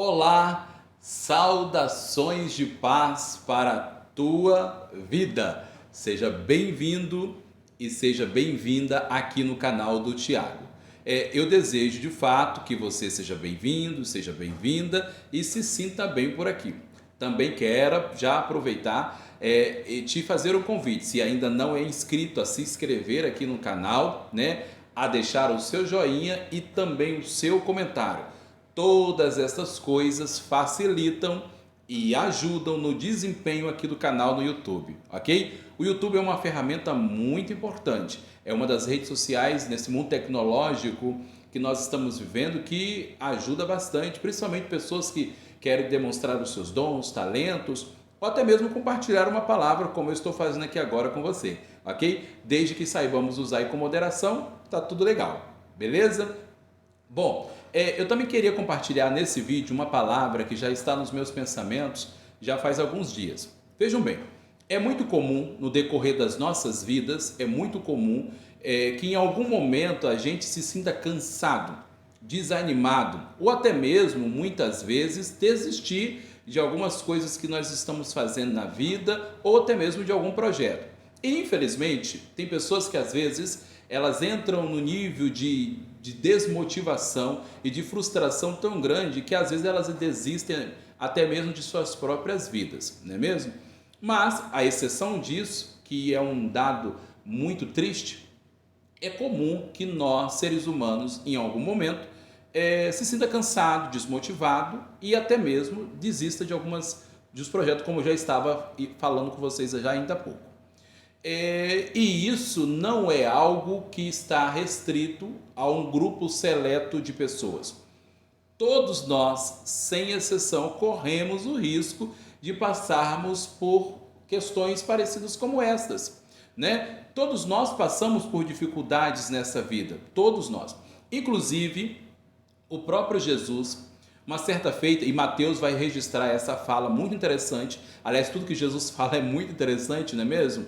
Olá, saudações de paz para a tua vida. Seja bem-vindo e seja bem-vinda aqui no canal do Tiago. Eu desejo de fato que você seja bem-vindo, seja bem-vinda e se sinta bem por aqui. Também quero já aproveitar e te fazer o convite, se ainda não é inscrito, a se inscrever aqui no canal, né? A deixar o seu joinha e também o seu comentário. Todas essas coisas facilitam e ajudam no desempenho aqui do canal no YouTube, ok? O YouTube é uma ferramenta muito importante, é uma das redes sociais nesse mundo tecnológico que nós estamos vivendo que ajuda bastante, principalmente pessoas que querem demonstrar os seus dons, talentos, ou até mesmo compartilhar uma palavra como eu estou fazendo aqui agora com você, ok? Desde que saibamos usar com moderação, tá tudo legal, beleza? Bom, eu também queria compartilhar nesse vídeo uma palavra que já está nos meus pensamentos já faz alguns dias. Vejam bem, é muito comum no decorrer das nossas vidas, é muito comum que em algum momento a gente se sinta cansado, desanimado ou até mesmo, muitas vezes, desistir de algumas coisas que nós estamos fazendo na vida ou até mesmo de algum projeto. E, infelizmente, tem pessoas que às vezes elas entram no nível de desmotivação e de frustração tão grande que às vezes elas desistem até mesmo de suas próprias vidas, não é mesmo? Mas, a exceção disso, que é um dado muito triste, é comum que nós, seres humanos, em algum momento, se sinta cansado, desmotivado e até mesmo desista de dos projetos, como eu já estava falando com vocês já ainda há pouco. E isso não é algo que está restrito a um grupo seleto de pessoas. Todos nós, sem exceção, corremos o risco de passarmos por questões parecidas como estas, né? Todos nós passamos por dificuldades nessa vida, todos nós. Inclusive, o próprio Jesus, uma certa feita, e Mateus vai registrar essa fala muito interessante, aliás, tudo que Jesus fala é muito interessante, não é mesmo?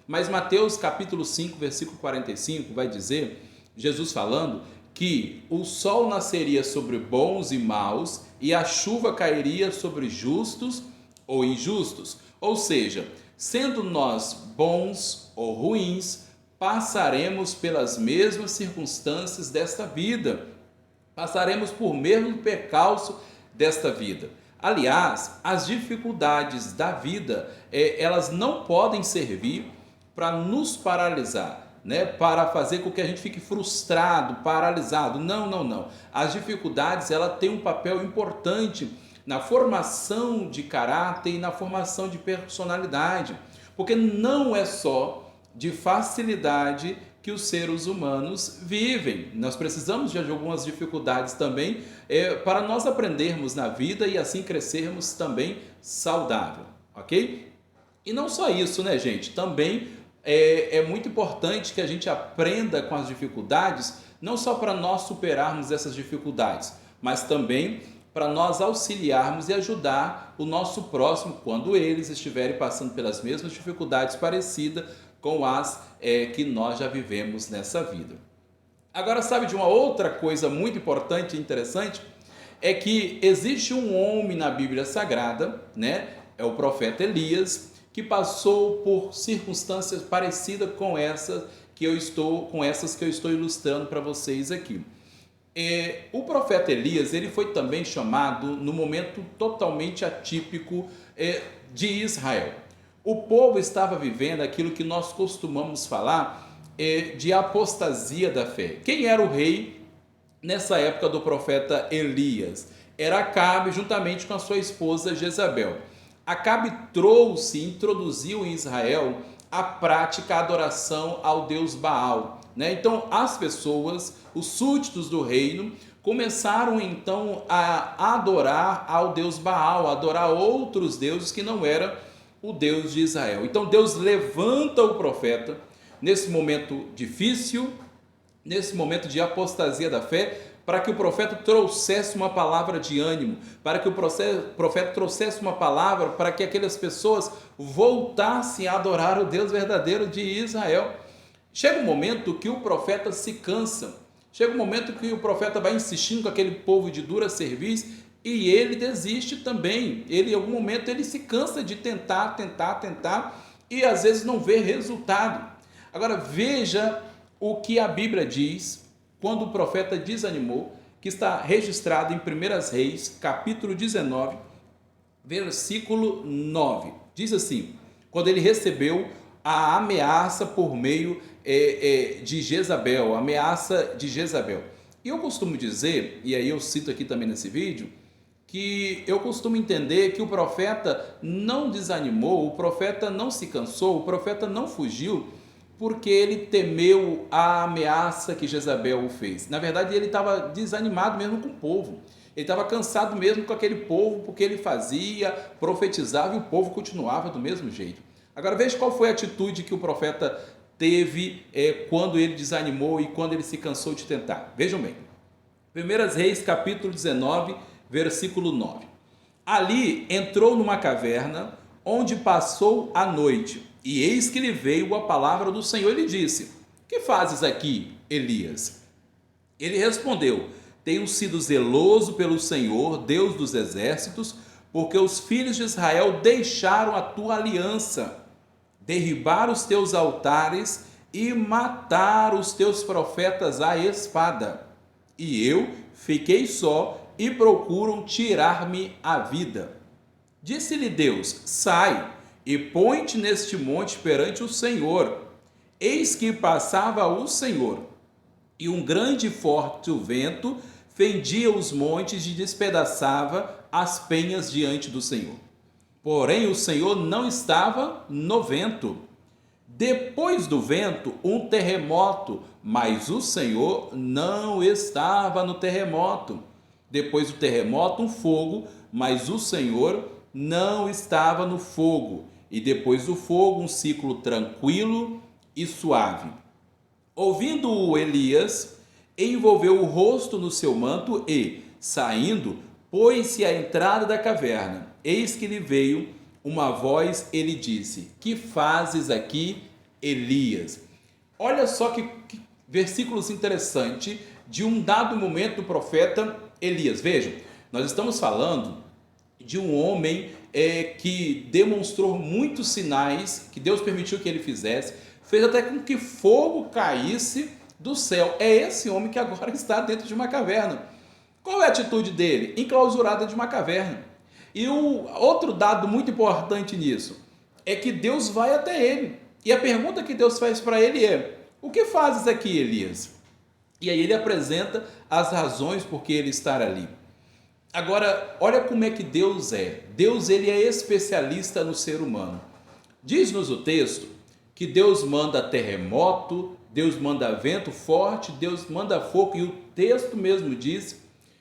Mas Mateus capítulo 5, versículo 45 vai dizer, Jesus falando, que o sol nasceria sobre bons e maus e a chuva cairia sobre justos ou injustos. Ou seja, sendo nós bons ou ruins, passaremos pelas mesmas circunstâncias desta vida. Passaremos por mesmo percalço desta vida. Aliás, as dificuldades da vida, elas não podem servir para nos paralisar, né? Para fazer com que a gente fique frustrado, paralisado. Não, não, não. As dificuldades, ela têm um papel importante na formação de caráter e na formação de personalidade, porque não é só de facilidade que os seres humanos vivem. Nós precisamos de algumas dificuldades também para nós aprendermos na vida e assim crescermos também saudável, ok? E não só isso, né, gente? Também é muito importante que a gente aprenda com as dificuldades, não só para nós superarmos essas dificuldades, mas também para nós auxiliarmos e ajudar o nosso próximo quando eles estiverem passando pelas mesmas dificuldades parecidas com as que nós já vivemos nessa vida. Agora, sabe de uma outra coisa muito importante e interessante? É que existe um homem na Bíblia Sagrada, né? É o profeta Elias, que passou por circunstâncias parecidas com essas que eu estou ilustrando para vocês aqui. O profeta Elias, ele foi também chamado no momento totalmente atípico de Israel. O povo estava vivendo aquilo que nós costumamos falar de apostasia da fé. Quem era o rei nessa época do profeta Elias? Era Acabe, juntamente com a sua esposa Jezabel. Acabe introduziu em Israel a prática, a adoração ao deus Baal, né? Então as pessoas, os súditos do reino, começaram então a adorar ao deus Baal, a adorar outros deuses que não eram o Deus de Israel. Então Deus levanta o profeta nesse momento difícil, nesse momento de apostasia da fé, para que o profeta trouxesse uma palavra de ânimo, para que o profeta trouxesse uma palavra para que aquelas pessoas voltassem a adorar o Deus verdadeiro de Israel. Chega um momento que o profeta se cansa, chega um momento que o profeta vai insistindo com aquele povo de dura serviço e ele desiste também. Ele, em algum momento, ele se cansa de tentar e às vezes não vê resultado. Agora veja o que a Bíblia diz quando o profeta desanimou, que está registrado em 1 Reis, capítulo 19, versículo 9. Diz assim: quando ele recebeu a ameaça por meio de Jezabel, a ameaça de Jezabel. E eu costumo dizer, e aí eu cito aqui também nesse vídeo, que eu costumo entender que o profeta não desanimou, o profeta não se cansou, o profeta não fugiu, porque ele temeu a ameaça que Jezabel fez. Na verdade, ele estava desanimado mesmo com o povo. Ele estava cansado mesmo com aquele povo, porque ele fazia, profetizava e o povo continuava do mesmo jeito. Agora veja qual foi a atitude que o profeta teve quando ele desanimou e quando ele se cansou de tentar. Vejam bem. 1 Reis, capítulo 19, versículo 9. Ali entrou numa caverna, onde passou a noite, e eis que lhe veio a palavra do Senhor e lhe disse: que fazes aqui, Elias? Ele respondeu: tenho sido zeloso pelo Senhor, Deus dos exércitos, porque os filhos de Israel deixaram a tua aliança, derribaram os teus altares e mataram os teus profetas à espada. E eu fiquei só e procuram tirar-me a vida. Disse-lhe Deus: sai e põe-te neste monte perante o Senhor. Eis que passava o Senhor, e um grande e forte vento fendia os montes e despedaçava as penhas diante do Senhor. Porém o Senhor não estava no vento. Depois do vento, um terremoto, mas o Senhor não estava no terremoto. Depois do terremoto, um fogo, mas o Senhor não estava no fogo. E depois do fogo, um ciclo tranquilo e suave. Ouvindo-o Elias, envolveu o rosto no seu manto e, saindo, pôs-se à entrada da caverna. Eis que lhe veio uma voz, ele disse: que fazes aqui, Elias? Olha só que versículos interessantes de um dado momento do profeta Elias. Vejam, nós estamos falando de um homem que demonstrou muitos sinais que Deus permitiu que ele fizesse, fez até com que fogo caísse do céu. É esse homem que agora está dentro de uma caverna. Qual é a atitude dele? Enclausurada de uma caverna. E o outro dado muito importante nisso é que Deus vai até ele. E a pergunta que Deus faz para ele é: o que fazes aqui, Elias? E aí ele apresenta as razões por que ele está ali. Agora, olha como é que Deus é. Deus, ele é especialista no ser humano. Diz-nos o texto que Deus manda terremoto, Deus manda vento forte, Deus manda fogo, e o texto mesmo diz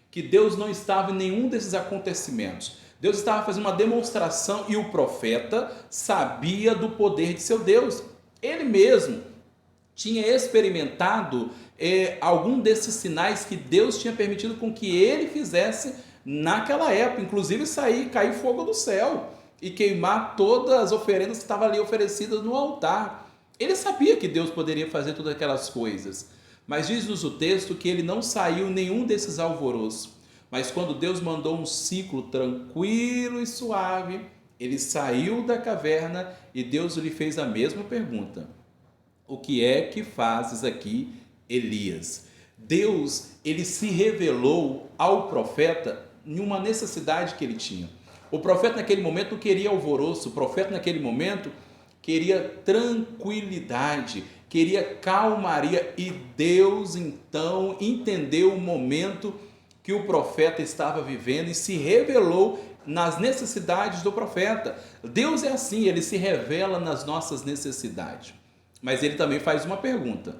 que Deus não estava em nenhum desses acontecimentos. Deus estava fazendo uma demonstração e o profeta sabia do poder de seu Deus. Ele mesmo tinha experimentado algum desses sinais que Deus tinha permitido com que ele fizesse naquela época, inclusive cair fogo do céu e queimar todas as oferendas que estavam ali oferecidas no altar. Ele sabia que Deus poderia fazer todas aquelas coisas, mas diz-nos o texto que ele não saiu em nenhum desses alvoroços. Mas quando Deus mandou um ciclo tranquilo e suave, ele saiu da caverna e Deus lhe fez a mesma pergunta: o que é que fazes aqui, Elias? Deus, ele se revelou ao profeta em uma necessidade que ele tinha. O profeta naquele momento não queria alvoroço, o profeta naquele momento queria tranquilidade, queria calmaria, e Deus então entendeu o momento que o profeta estava vivendo e se revelou nas necessidades do profeta. Deus é assim, ele se revela nas nossas necessidades. Mas ele também faz uma pergunta: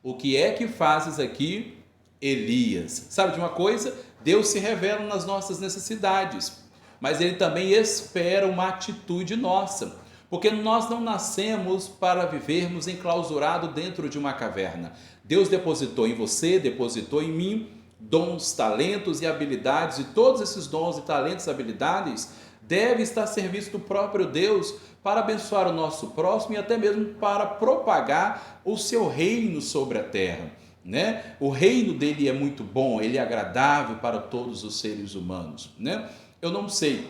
o que é que fazes aqui, Elias? Sabe de uma coisa? Deus se revela nas nossas necessidades, mas ele também espera uma atitude nossa, porque nós não nascemos para vivermos enclausurado dentro de uma caverna. Deus depositou em você, depositou em mim dons, talentos e habilidades, e todos esses dons e talentos e habilidades devem estar a serviço do próprio Deus para abençoar o nosso próximo e até mesmo para propagar o seu reino sobre a terra. né? O reino dele é muito bom, ele é agradável para todos os seres humanos, né? Eu não sei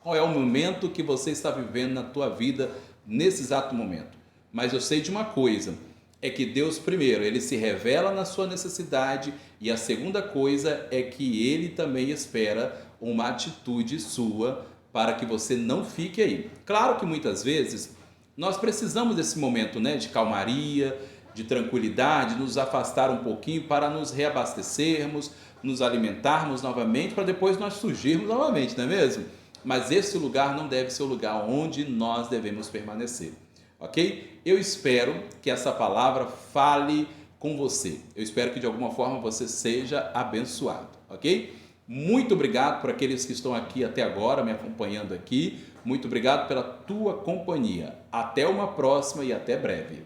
qual é o momento que você está vivendo na tua vida nesse exato momento, mas eu sei de uma coisa, é que Deus, primeiro, ele se revela na sua necessidade, e a segunda coisa é que ele também espera uma atitude sua para que você não fique aí. Claro que muitas vezes nós precisamos desse momento, né, de calmaria, de tranquilidade, nos afastar um pouquinho para nos reabastecermos, nos alimentarmos novamente, para depois nós surgirmos novamente, não é mesmo? Mas esse lugar não deve ser o lugar onde nós devemos permanecer, ok? Eu espero que essa palavra fale com você. Eu espero que de alguma forma você seja abençoado, ok? Muito obrigado por aqueles que estão aqui até agora, me acompanhando aqui. Muito obrigado pela tua companhia. Até uma próxima e até breve.